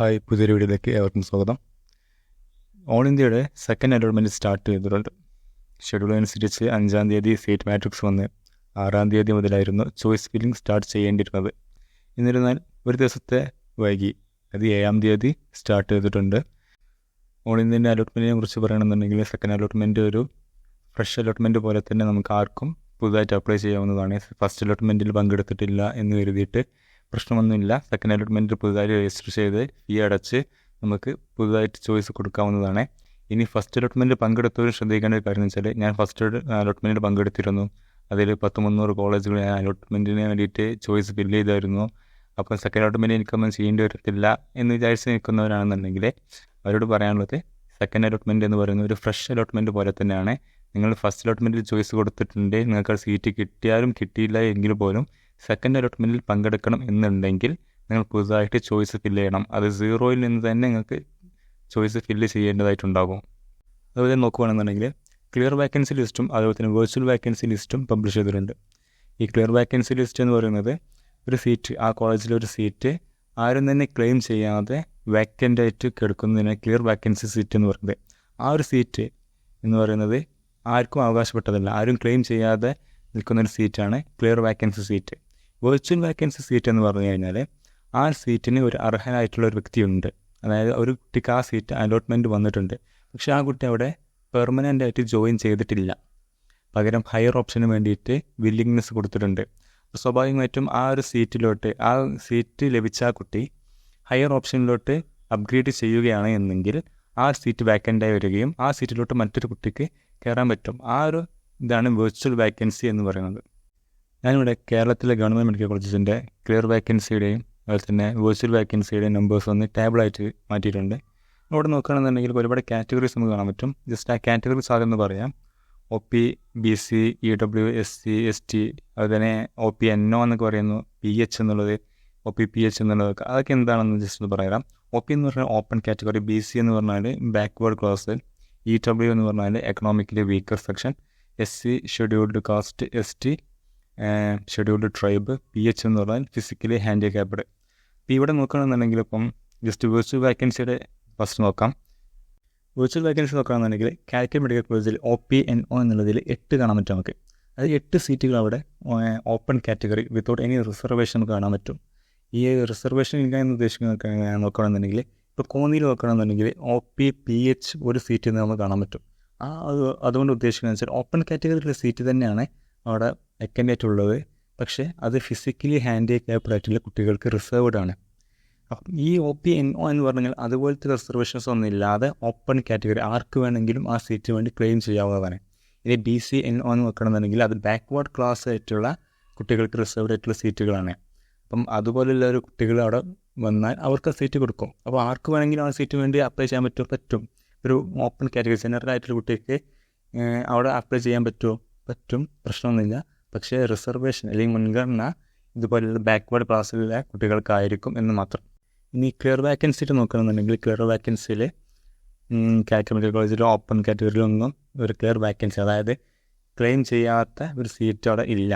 Hi, പുതിയൊരു വീഡിയോയിലേക്ക് ഏവർക്കും സ്വാഗതം. ഓൾ ഇന്ത്യയുടെ സെക്കൻഡ് അലോട്ട്മെൻറ്റ് സ്റ്റാർട്ട് ചെയ്തിട്ടുണ്ട്. ഷെഡ്യൂൾ അനുസരിച്ച് 5-ാം തീയതി സീറ്റ് മാട്രിക്സ് വന്ന് 6-ാം തീയതി മുതലായിരുന്നു ചോയ്സ് ഫില്ലിംഗ് സ്റ്റാർട്ട് ചെയ്യേണ്ടിയിരുന്നത്. എന്നിരുന്നാൽ ഒരു ദിവസത്തെ വൈകി, അത് 7-ാം തീയതി സ്റ്റാർട്ട് ചെയ്തിട്ടുണ്ട്. ഓൾ ഇന്ത്യൻ്റെ അലോട്ട്മെൻറ്റിനെ കുറിച്ച് പറയണമെന്നുണ്ടെങ്കിൽ സെക്കൻഡ് അലോട്ട്മെൻറ്റ് ഒരു ഫ്രഷ് അലോട്ട്മെൻറ്റ് പോലെ തന്നെ നമുക്ക് ആർക്കും പുതുതായിട്ട് അപ്ലൈ ചെയ്യാവുന്നതാണ്. ഫസ്റ്റ് അലോട്ട്മെൻറ്റിൽ പങ്കെടുത്തിട്ടില്ല എന്ന് കരുതിയിട്ട് പ്രശ്നമൊന്നുമില്ല. സെക്കൻഡ് അലോട്ട്മെൻറ്റ് പുതുതായി രജിസ്റ്റർ ചെയ്ത് ഫീ അടച്ച് നമുക്ക് പുതുതായിട്ട് ചോയ്സ് കൊടുക്കാവുന്നതാണ്. ഇനി ഫസ്റ്റ് അലോട്ട്മെൻറ്റ് പങ്കെടുത്തവരും ശ്രദ്ധിക്കേണ്ട ഒരു കാര്യം എന്ന് വെച്ചാൽ, ഞാൻ ഫസ്റ്റ് അലോട്ട്മെൻറ്റിൽ പങ്കെടുത്തിരുന്നു. അതിൽ 100-300 കോളേജുകൾ ഞാൻ അലോട്ട്മെൻറ്റിന് വേണ്ടിയിട്ട് ചോയ്സ് ഫില്ല് ചെയ്തായിരുന്നു. അപ്പോൾ സെക്കൻഡ് അലോട്ട്മെൻറ്റ് എനിക്കൊന്നും ചെയ്യേണ്ടി വരത്തില്ല എന്ന് വിചാരിച്ച് നിൽക്കുന്നവരാണെന്നുണ്ടെങ്കിൽ അവരോട് പറയാനുള്ളത്, സെക്കൻഡ് അലോട്ട്മെൻറ്റ് എന്ന് പറയുന്നത് ഒരു ഫ്രഷ് അലോട്ട്മെൻറ്റ് പോലെ തന്നെയാണ്. നിങ്ങൾ ഫസ്റ്റ് അലോട്ട്മെൻറ്റിൽ ചോയ്സ് കൊടുത്തിട്ടുണ്ട്, നിങ്ങൾക്ക് സീറ്റ് കിട്ടിയാലും കിട്ടിയില്ല എങ്കിൽ പോലും സെക്കൻഡ് അലോട്ട്മെൻറ്റിൽ പങ്കെടുക്കണം എന്നുണ്ടെങ്കിൽ നിങ്ങൾ പുതുതായിട്ട് ചോയ്സ് ഫില്ല് ചെയ്യണം. അത് 0-ൽ നിന്ന് തന്നെ നിങ്ങൾക്ക് ചോയ്സ് ഫില്ല് ചെയ്യേണ്ടതായിട്ടുണ്ടാകും. അതുപോലെ നോക്കുകയാണെന്നുണ്ടെങ്കിൽ ക്ലിയർ വാക്കൻസി ലിസ്റ്റും അതുപോലെ തന്നെ വെർച്വൽ വാക്കൻസി ലിസ്റ്റും പബ്ലിഷ് ചെയ്തിട്ടുണ്ട്. ഈ ക്ലിയർ വാക്കൻസി ലിസ്റ്റ് എന്ന് പറയുന്നത് ഒരു സീറ്റ്, ആ കോളേജിലൊരു സീറ്റ് ആരും തന്നെ ക്ലെയിം ചെയ്യാതെ വാക്കൻ്റായിട്ട് കിടക്കുന്നതിന് ക്ലിയർ വാക്കൻസി സീറ്റ് എന്ന് പറയുന്നത്. ആ ഒരു സീറ്റ് എന്ന് പറയുന്നത് ആർക്കും അവകാശപ്പെട്ടതല്ല, ആരും ക്ലെയിം ചെയ്യാതെ നിൽക്കുന്നൊരു സീറ്റാണ് clear vacancy seat. Virtual vacancy seat എന്ന് പറഞ്ഞു കഴിഞ്ഞാൽ ആ സീറ്റിന് ഒരു അർഹനായിട്ടുള്ള ഒരു വ്യക്തിയുണ്ട്. അതായത് ഒരു കുട്ടിക്ക് ആ സീറ്റ് അലോട്ട്മെൻറ്റ് വന്നിട്ടുണ്ട്, പക്ഷേ ആ കുട്ടി അവിടെ പെർമനൻ്റ് ആയിട്ട് ജോയിൻ ചെയ്തിട്ടില്ല. പകരം ഹയർ ഓപ്ഷന് വേണ്ടിയിട്ട് വില്ലിങ്നെസ് കൊടുത്തിട്ടുണ്ട്. സ്വാഭാവികമായിട്ടും ആ ഒരു സീറ്റിലോട്ട്, ആ സീറ്റ് ലഭിച്ച ആ കുട്ടി ഹയർ ഓപ്ഷനിലോട്ട് അപ്ഗ്രേഡ് ചെയ്യുകയാണ് എന്നെങ്കിൽ ആ സീറ്റ് വാക്കൻ്റായി വരികയും ആ സീറ്റിലോട്ട് മറ്റൊരു കുട്ടിക്ക് കയറാൻ പറ്റും. ആ ഒരു ഇതാണ് വെർച്വൽ വാക്കൻസി എന്ന് പറയുന്നത്. ഞാനിവിടെ കേരളത്തിലെ ഗവൺമെൻറ് മെഡിക്കൽ കോളേജസിൻ്റെ ക്ലിയർ വാക്കൻസിയുടെയും അതുപോലെ തന്നെ വെർച്വൽ വാക്കൻസിയുടെയും നമ്പേഴ്സ് ഒന്ന് ടേബിളായിട്ട് മാറ്റിയിട്ടുണ്ട്. ഇവിടെ നോക്കുകയാണെന്നുണ്ടെങ്കിൽ ഒരുപാട് കാറ്റഗറീസ് നമുക്ക് കാണാൻ പറ്റും. ജസ്റ്റ് ആ കാറ്റഗറീസ് ആദ്യം പറയാം. OP, BC, EW, SC, ST, അതുപോലെ OPNO എന്നൊക്കെ പറയുന്നു, PH എന്നുള്ളത്, OPPH എന്നുള്ളതൊക്കെ, അതൊക്കെ എന്താണെന്ന് ജസ്റ്റ് ഒന്ന് പറയാം. OP എന്ന് പറഞ്ഞാൽ ഓപ്പൺ കാറ്റഗറി, BC എന്ന് പറഞ്ഞാൽ ബാക്ക്വേർഡ് ക്ലാസ്, EW എന്ന് പറഞ്ഞാൽ economically weaker section, SC scheduled caste, ST scheduled tribe, PH എന്ന് പറഞ്ഞാൽ ഫിസിക്കലി ഹാൻഡിക്യാപ്ഡ്. ഇപ്പോൾ ഇവിടെ നോക്കുകയാണെന്നുണ്ടെങ്കിൽ ഇപ്പം ജസ്റ്റ് വെർച്വൽ വാക്കൻസിയുടെ ഫസ്റ്റ് നോക്കാം. വെർച്വൽ വാക്കൻസി നോക്കുകയാണെന്നുണ്ടെങ്കിൽ കാലിക്കറ്റ് മെഡിക്കൽ കോളേജിൽ OPNO എന്നുള്ളതിൽ 8 കാണാൻ പറ്റും നമുക്ക്. അത് 8 സീറ്റുകൾ അവിടെ open category without any reservation നമുക്ക് കാണാൻ പറ്റും. ഈ റിസർവേഷൻ ഇല്ല എന്ന് ഉദ്ദേശിക്കുന്ന നോക്കുകയാണെന്നുണ്ടെങ്കിൽ ഇപ്പോൾ കോന്നിയിൽ നോക്കുകയാണെന്നുണ്ടെങ്കിൽ OPPH ഒരു സീറ്റ് നമുക്ക് കാണാൻ പറ്റും. അതുകൊണ്ട് ഉദ്ദേശിക്കുന്നത് വെച്ചാൽ ഓപ്പൺ കാറ്റഗറിയിലെ സീറ്റ് തന്നെയാണ് അവിടെ വെക്കൻ്റ് ആയിട്ടുള്ളത്, പക്ഷേ അത് ഫിസിക്കലി ഹാൻഡിക്യാപ്ഡ് ആയിട്ടുള്ള കുട്ടികൾക്ക് റിസർവ്ഡ് ആണ്. അപ്പം ഈ OPNO എന്ന് പറഞ്ഞാൽ അതുപോലത്തെ റിസർവേഷൻസ് ഒന്നും ഇല്ലാതെ ഓപ്പൺ കാറ്റഗറി ആർക്ക് വേണമെങ്കിലും ആ സീറ്റിന് വേണ്ടി ക്ലെയിം ചെയ്യാവുന്നതാണ്. ഇനി BCNO എന്ന് നോക്കണമെന്നുണ്ടെങ്കിൽ അത് ബാക്ക്വേർഡ് ക്ലാസ് ആയിട്ടുള്ള കുട്ടികൾക്ക് റിസർവ്ഡ് ആയിട്ടുള്ള സീറ്റുകളാണ്. അപ്പം അതുപോലെയുള്ള ഒരു കുട്ടികൾ അവിടെ വന്നാൽ അവർക്ക് സീറ്റ് കൊടുക്കും. അപ്പോൾ ആർക്ക് വേണമെങ്കിലും ആ സീറ്റിന് വേണ്ടി അപ്ലൈ ചെയ്യാൻ പറ്റും. ഒരു ഓപ്പൺ കാറ്റഗറി ജനറൽ ആയിട്ടുള്ള കുട്ടിക്ക് അവിടെ അപ്ലൈ ചെയ്യാൻ പറ്റും, പ്രശ്നമൊന്നുമില്ല. പക്ഷേ റിസർവേഷൻ അല്ലെങ്കിൽ മുൻഗണന ഇതുപോലെയുള്ള ബാക്ക്വേർഡ് ക്ലാസ്സിലെ കുട്ടികൾക്കായിരിക്കും എന്ന് മാത്രം. ഇനി ക്ലിയർ വാക്കൻസിയിട്ട് നോക്കുകയാണെന്നുണ്ടെങ്കിൽ ക്ലിയർ വാക്കൻസിയിൽ കാലിക്കറ്റ് മെഡിക്കൽ കോളേജിലോ ഓപ്പൺ കാറ്റഗറിയിലൊന്നും ഒരു ക്ലിയർ വാക്കൻസി, അതായത് ക്ലെയിം ചെയ്യാത്ത ഒരു സീറ്റ് അവിടെ ഇല്ല.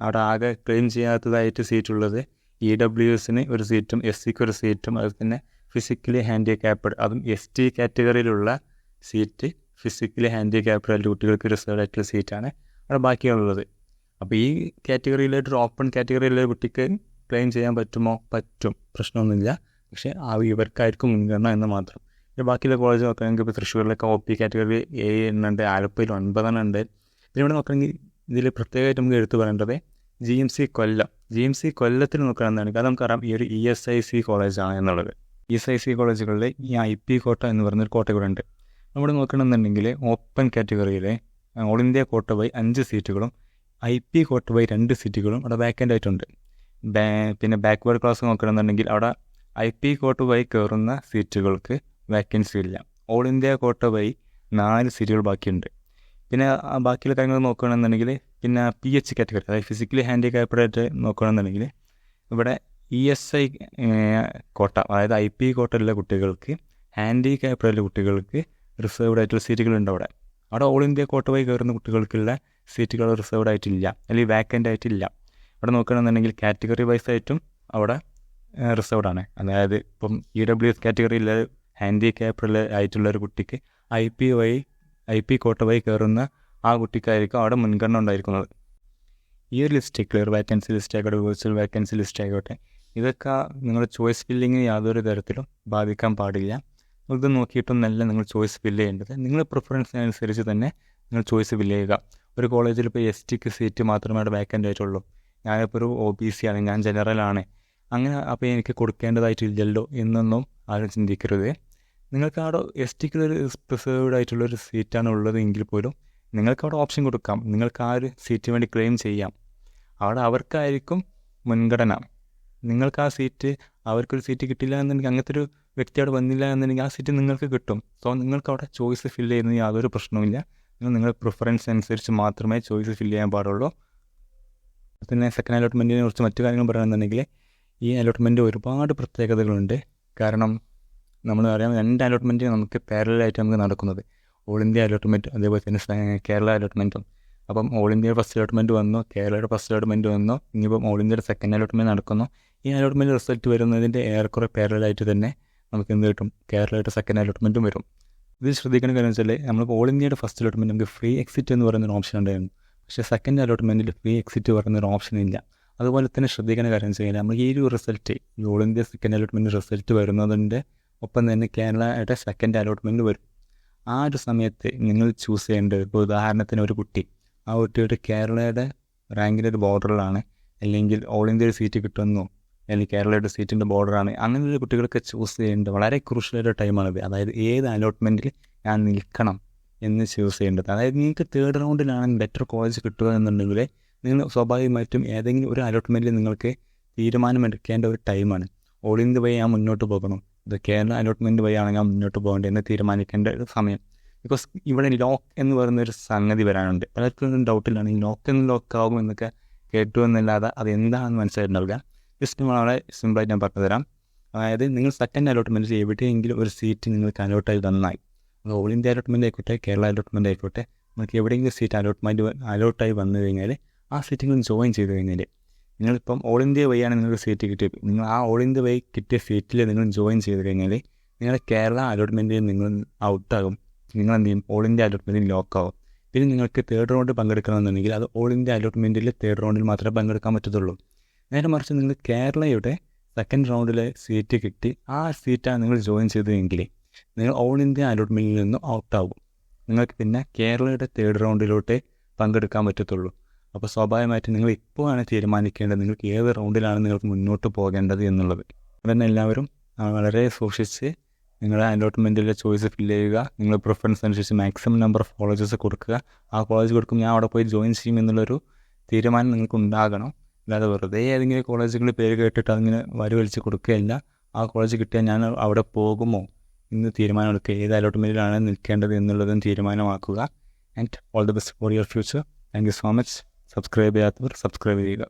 അവിടെ ആകെ ക്ലെയിം ചെയ്യാത്തതായിട്ട് സീറ്റുള്ളത് EWSന് ഒരു സീറ്റും SCക്ക് ഒരു സീറ്റും അതുപോലെ തന്നെ ഫിസിക്കലി ഹാൻഡിക്യാപ്ഡ്, അതും ST കാറ്റഗറിയിലുള്ള സീറ്റ് ഫിസിക്കലി ഹാൻഡിക്യാപ്ഡ് ആയിട്ടുള്ള കുട്ടികൾക്ക് റിസർവ്ഡ് ആയിട്ടുള്ള സീറ്റാണ് അവിടെ ബാക്കിയുള്ളത്. അപ്പോൾ ഈ കാറ്റഗറിയിലായിട്ടൊരു ഓപ്പൺ കാറ്റഗറിയിലുള്ള കുട്ടിക്ക് ക്ലെയിം ചെയ്യാൻ പറ്റും, പ്രശ്നമൊന്നുമില്ല. പക്ഷേ ഇവർക്കായിരിക്കും മുൻഗണന എന്ന് മാത്രം. ബാക്കിയുള്ള കോളേജ് നോക്കുകയാണെങ്കിൽ ഇപ്പോൾ തൃശ്ശൂരിലൊക്കെ OP കാറ്റഗറി 7 എണ്ണുണ്ട്, ആലപ്പുഴയിൽ 9 ഉണ്ട്. പിന്നെ ഇവിടെ നോക്കുകയാണെങ്കിൽ ഇതിൽ പ്രത്യേകമായിട്ട് നമുക്ക് എടുത്തു പറയേണ്ടത് GMC കൊല്ലം. GMC കൊല്ലത്തിൽ നോക്കുകയാണെന്നുണ്ടെങ്കിൽ അത് നമുക്കറിയാം ഈ ഒരു ESIC കോളേജാണ് എന്നുള്ളത്. ESIC കോളേജുകളിൽ ഈ IP കോട്ട എന്ന് പറയുന്നൊരു കോട്ട കൂടെ ഉണ്ട്. നമ്മുടെ നോക്കണമെന്നുണ്ടെങ്കിൽ ഓപ്പൺ കാറ്റഗറിയിലെ ഓൾ ഇന്ത്യ കോട്ട ബൈ 5 സീറ്റുകളും IP കോട്ട ബൈ 2 സീറ്റുകളും അവിടെ വാക്കൻ്റ് ആയിട്ടുണ്ട്. പിന്നെ ബാക്ക്വേർഡ് ക്ലാസ് നോക്കണമെന്നുണ്ടെങ്കിൽ അവിടെ IP കോട്ട ബൈ കയറുന്ന സീറ്റുകൾക്ക് വാക്കൻസി ഇല്ല. ഓൾ ഇന്ത്യ കോട്ട ബൈ 4 സീറ്റുകൾ ബാക്കിയുണ്ട്. പിന്നെ ബാക്കിയുള്ള കാര്യങ്ങൾ നോക്കുകയാണെന്നുണ്ടെങ്കിൽ പിന്നെ PH കാറ്റഗറി, അതായത് ഫിസിക്കലി ഹാൻഡിക്യാപ്ഡ് ആയിട്ട് നോക്കുകയാണെന്നുണ്ടെങ്കിൽ ഇവിടെ ESI കോട്ട, അതായത് IP കോട്ടയിലുള്ള കുട്ടികൾക്ക്, ഹാൻഡിക്യാപ്ഡ് ആയിട്ടുള്ള കുട്ടികൾക്ക് റിസർവ്ഡ് ആയിട്ടുള്ള സീറ്റുകളുണ്ട്. അവിടെ ഓൾ ഇന്ത്യ കോട്ട ബൈ കയറുന്ന കുട്ടികൾക്കുള്ള സീറ്റുകൾ റിസർവ്ഡ് ആയിട്ടില്ല, അല്ലെങ്കിൽ വാക്കൻ്റ് ആയിട്ടില്ല. അവിടെ നോക്കുകയാണെന്നുണ്ടെങ്കിൽ കാറ്റഗറി വൈസ് ആയിട്ടും അവിടെ റിസർവ്ഡ് ആണ്. അതായത് ഇപ്പം EWS കാറ്റഗറിയിൽ ഹാൻഡിക്യാപ്ഡ് ആയിട്ടുള്ള ഒരു കുട്ടിക്ക് IP കോട്ട വഴി കയറുന്ന ആ കുട്ടിക്കായിരിക്കും അവിടെ മുൻഗണന ഉണ്ടായിരിക്കുന്നത്. ഈ ഒരു ലിസ്റ്റ് ക്ലിയർ വാക്കൻസി ലിസ്റ്റ് ആയിക്കോട്ടെ, വെർച്വൽ വാക്കൻസി ലിസ്റ്റ് ആയിക്കോട്ടെ, ഇതൊക്കെ നിങ്ങളുടെ ചോയ്സ് ഫില്ലിങ്ങിന് യാതൊരു തരത്തിലും ബാധിക്കാൻ പാടില്ല. ഇത് നോക്കിയിട്ടൊന്നല്ല നിങ്ങൾ ചോയ്സ് ഫില്ല് ചെയ്യേണ്ടത്. നിങ്ങളുടെ പ്രിഫറൻസിനനുസരിച്ച് തന്നെ നിങ്ങൾ ചോയ്സ് ഫില്ല് ചെയ്യുക. ഒരു കോളേജിൽ ഇപ്പോൾ STക്ക് സീറ്റ് മാത്രമേ അവിടെ വാക്കൻ്റ് ആയിട്ടുള്ളൂ, ഞാനിപ്പോൾ ഒരു OBC ആണ്, ഞാൻ ജനറലാണ്, അങ്ങനെ അപ്പോൾ എനിക്ക് കൊടുക്കേണ്ടതായിട്ടില്ലല്ലോ എന്നൊന്നും ആരും ചിന്തിക്കരുത്. നിങ്ങൾക്ക് അവിടെ STക്കൊരു പ്രിസർവ്ഡ് ആയിട്ടുള്ളൊരു സീറ്റാണ് ഉള്ളത് എങ്കിൽ പോലും നിങ്ങൾക്ക് അവിടെ ഓപ്ഷൻ കൊടുക്കാം, നിങ്ങൾക്ക് ആ ഒരു സീറ്റിന് വേണ്ടി ക്ലെയിം ചെയ്യാം. അവിടെ അവർക്കായിരിക്കും മുൻഗണന. നിങ്ങൾക്ക് ആ സീറ്റ്, അവർക്കൊരു സീറ്റ് കിട്ടില്ല എന്നുണ്ടെങ്കിൽ, അങ്ങനത്തെ ഒരു വ്യക്തി അവിടെ വന്നില്ല എന്നുണ്ടെങ്കിൽ ആ സീറ്റ് നിങ്ങൾക്ക് കിട്ടും. സോ നിങ്ങൾക്ക് അവിടെ ചോയ്സ് ഫില്ല് ചെയ്യുന്നതിന് യാതൊരു പ്രശ്നവുമില്ല. നിങ്ങളുടെ പ്രിഫറൻസ് അനുസരിച്ച് മാത്രമേ ചോയ്സ് ഫില്ല് ചെയ്യാൻ പാടുള്ളൂ. പിന്നെ സെക്കൻഡ് അലോട്ട്മെൻറ്റിനെ കുറിച്ച് മറ്റു കാര്യങ്ങൾ പറയുകയാണെന്നുണ്ടെങ്കിൽ, ഈ അലോട്ട്മെൻറ്റ് ഒരുപാട് പ്രത്യേകതകളുണ്ട്. കാരണം നമ്മൾ അറിയാം, 2 അലോട്ട്മെൻറ്റ് നമുക്ക് പാരലായിട്ട് നമുക്ക് നടക്കുന്നത്, ഓൾ ഇന്ത്യ അലോട്ട്മെൻറ്റ് അതേപോലെ തന്നെ കേരള അലോട്ട്മെൻറ്റും. അപ്പം ഓൾ ഇന്ത്യ ഫസ്റ്റ് അലോട്ട്മെൻറ്റ് വന്നു, കേരളയുടെ ഫസ്റ്റ് അലോട്ട്മെൻറ്റ് വന്നു, ഇനിയിപ്പം ഓൾ ഇന്ത്യയുടെ സെക്കൻഡ് അലോട്ട്മെൻറ്റ് നടക്കുന്നു. ഈ അലോട്ട്മെൻറ്റ് റിസൾട്ട് വരുന്നതിൻ്റെ ഏറെക്കുറെ പാരലായിട്ട് തന്നെ നമുക്ക് എന്ത് കിട്ടും, കേരളയുടെ സെക്കൻഡ് അലോട്ട്മെൻറ്റും വരും. ഇത് ശ്രദ്ധിക്കേണ്ട കാര്യം വെച്ചാൽ, നമ്മൾ ഓൾ ഇന്ത്യയുടെ ഫസ്റ്റ് അലോട്ട്മെൻറ്റ് നമുക്ക് ഫ്രീ എക്സിറ്റ് എന്ന് പറയുന്നൊരു ഓപ്ഷൻ ഉണ്ടായിരുന്നു. പക്ഷേ സെക്കൻഡ് അലോട്ട്മെൻറ്റിൽ ഫ്രീ എക്സിറ്റ് പറയുന്നൊരു ഓപ്ഷൻ ഇല്ല. അതുപോലെ തന്നെ ശ്രദ്ധിക്കേണ്ട കാര്യം വെച്ച് കഴിഞ്ഞാൽ, നമ്മൾ ഈ ഒരു റിസൾട്ട്, ഈ all India second allotment result വരുന്നതിൻ്റെ ഒപ്പം തന്നെ കേരളയുടെ സെക്കൻഡ് അലോട്ട്മെൻറ്റ് വരും. ആ ഒരു സമയത്ത് നിങ്ങൾ ചൂസ് ചെയ്യേണ്ടത്, ഇപ്പോൾ ഉദാഹരണത്തിന് ഒരു കുട്ടി, ആ കുട്ടിയുടെ കേരളയുടെ റാങ്കിൻ്റെ ഒരു ബോർഡറിലാണ്, അല്ലെങ്കിൽ ഓൾ ഇന്ത്യയുടെ സീറ്റ് കിട്ടുന്നു, അല്ലെങ്കിൽ കേരളയുടെ സീറ്റിൻ്റെ ബോർഡറാണ്, അങ്ങനെയുള്ള കുട്ടികളൊക്കെ ചൂസ് ചെയ്യേണ്ടത് വളരെ ക്രൂഷ്യലായിട്ട് ടൈമാണിത്. അതായത് ഏത് അലോട്ട്മെൻറ്റിൽ ഞാൻ നിൽക്കണം എന്ന് ചൂസ് ചെയ്യേണ്ടത്. അതായത് നിങ്ങൾക്ക് തേർഡ് റൗണ്ടിലാണ് ബെറ്റർ കോളേജ് കിട്ടുക എന്നുണ്ടെങ്കിൽ, നിങ്ങൾ സ്വാഭാവികമായിട്ടും ഏതെങ്കിലും ഒരു അലോട്ട്മെൻറ്റിൽ നിങ്ങൾക്ക് തീരുമാനമെടുക്കേണ്ട ഒരു ടൈമാണ്. ഓൾ ഇന്ത്യ വഴി ഞാൻ മുന്നോട്ട് പോകണം, ഇത് കേരള അലോട്ട്മെൻറ്റ് വഴിയാണ് ഞാൻ മുന്നോട്ട് പോകേണ്ടത് എന്ന് തീരുമാനിക്കേണ്ട ഒരു സമയം. ബിക്കോസ് ഇവിടെ ലോക്ക് എന്ന് പറയുന്നൊരു സംഗതി വരാനുണ്ട്. പലർക്കും ഡൗട്ടിലാണ്, ഈ ലോക്ക് ആകും എന്നൊക്കെ കേട്ടു എന്നല്ലാതെ അത് എന്താണെന്ന് മനസ്സിലായിട്ടുണ്ടാവില്ല. ജസ്റ്റ് വളരെ സിമ്പിളായിട്ട് ഞാൻ പറഞ്ഞു തരാം. അതായത് നിങ്ങൾ സെക്കൻഡ് അലോട്ട്മെൻറ്റിൽ എവിടെയെങ്കിലും ഒരു സീറ്റ് നിങ്ങൾക്ക് അലോട്ടായി തന്നായി, അത് ഓൾ ഇന്ത്യ അലോട്ട്മെൻറ്റ് ആയിക്കോട്ടെ, കേരള അലോട്ട്മെൻറ്റ് ആയിക്കോട്ടെ, നിങ്ങൾക്ക് എവിടെയെങ്കിലും സീറ്റ് അലോട്ടായി വന്നു കഴിഞ്ഞാൽ, ആ സീറ്റ് നിങ്ങൾ ജോയിൻ ചെയ്ത് കഴിഞ്ഞാൽ, നിങ്ങളിപ്പം ഓൾ ഇന്ത്യ വഴിയാണ് നിങ്ങൾക്ക് സീറ്റ് കിട്ടിയത്, നിങ്ങൾ ആ ഓൾ ഇന്ത്യ വഴി കിട്ടിയ സീറ്റിൽ നിങ്ങൾ ജോയിൻ ചെയ്ത് കഴിഞ്ഞാൽ, നിങ്ങളുടെ കേരള അലോട്ട്മെൻറ്റിൽ നിങ്ങൾ ഔട്ടാകും. നിങ്ങൾ എന്ത് ചെയ്യും, ഓൾ ഇന്ത്യ അലോട്ട്മെൻറ്റിൽ ലോക്കാവും. പിന്നെ നിങ്ങൾക്ക് തേർഡ് റൗണ്ട് പങ്കെടുക്കണമെന്നുണ്ടെങ്കിൽ അത് ഓൾ ഇന്ത്യ അലോട്ട്മെൻറ്റിൽ തേർഡ് റൗണ്ടിൽ മാത്രമേ പങ്കെടുക്കാൻ പറ്റത്തുള്ളൂ. നേരെ മറിച്ച് നിങ്ങൾ കേരളയുടെ സെക്കൻഡ് റൗണ്ടിലെ സീറ്റ് കിട്ടി, ആ സീറ്റാണ് നിങ്ങൾ ജോയിൻ ചെയ്തതെങ്കിൽ നിങ്ങൾ ഓൾ ഇന്ത്യ അലോട്ട്മെൻറ്റിൽ നിന്ന് ഔട്ടാകും. നിങ്ങൾക്ക് പിന്നെ കേരളയുടെ തേർഡ് റൗണ്ടിലോട്ട് പങ്കെടുക്കാൻ പറ്റത്തുള്ളൂ. അപ്പോൾ സ്വാഭാവികമായിട്ട് നിങ്ങൾ ഇപ്പോഴാണ് തീരുമാനിക്കേണ്ടത് നിങ്ങൾക്ക് ഏത് റൗണ്ടിലാണ് നിങ്ങൾക്ക് മുന്നോട്ട് പോകേണ്ടത് എന്നുള്ളത്. അതുതന്നെ എല്ലാവരും വളരെ സൂക്ഷിച്ച് നിങ്ങളുടെ അലോട്ട്മെൻറ്റിലെ ചോയ്സ് ഫില്ല് ചെയ്യുക. നിങ്ങളുടെ പ്രിഫറൻസ് അനുസരിച്ച് മാക്സിമം നമ്പർ ഓഫ് കോളേജസ് കൊടുക്കുക. ആ കോളേജ് കൊടുക്കുമ്പോൾ ഞാൻ അവിടെ പോയി ജോയിൻ ചെയ്യും എന്നുള്ളൊരു തീരുമാനം നിങ്ങൾക്ക് ഉണ്ടാകണം. അല്ലാതെ വെറുതെ ഏതെങ്കിലും കോളേജുകളിൽ പേര് കേട്ടിട്ട് അതിങ്ങനെ വലിച്ച് കൊടുക്കുകയില്ല. ആ കോളേജ് കിട്ടിയാൽ ഞാൻ അവിടെ പോകുമോ എന്ന് തീരുമാനമെടുക്കുക. ഏത് അലോട്ട്മെൻറ്റിലാണ് നിൽക്കേണ്ടത് എന്നുള്ളതും തീരുമാനമാക്കുക. And all the best for your future. Thank you so much. Subscribe ചെയ്യാത്തവർ സബ്സ്ക്രൈബ് ചെയ്യുക.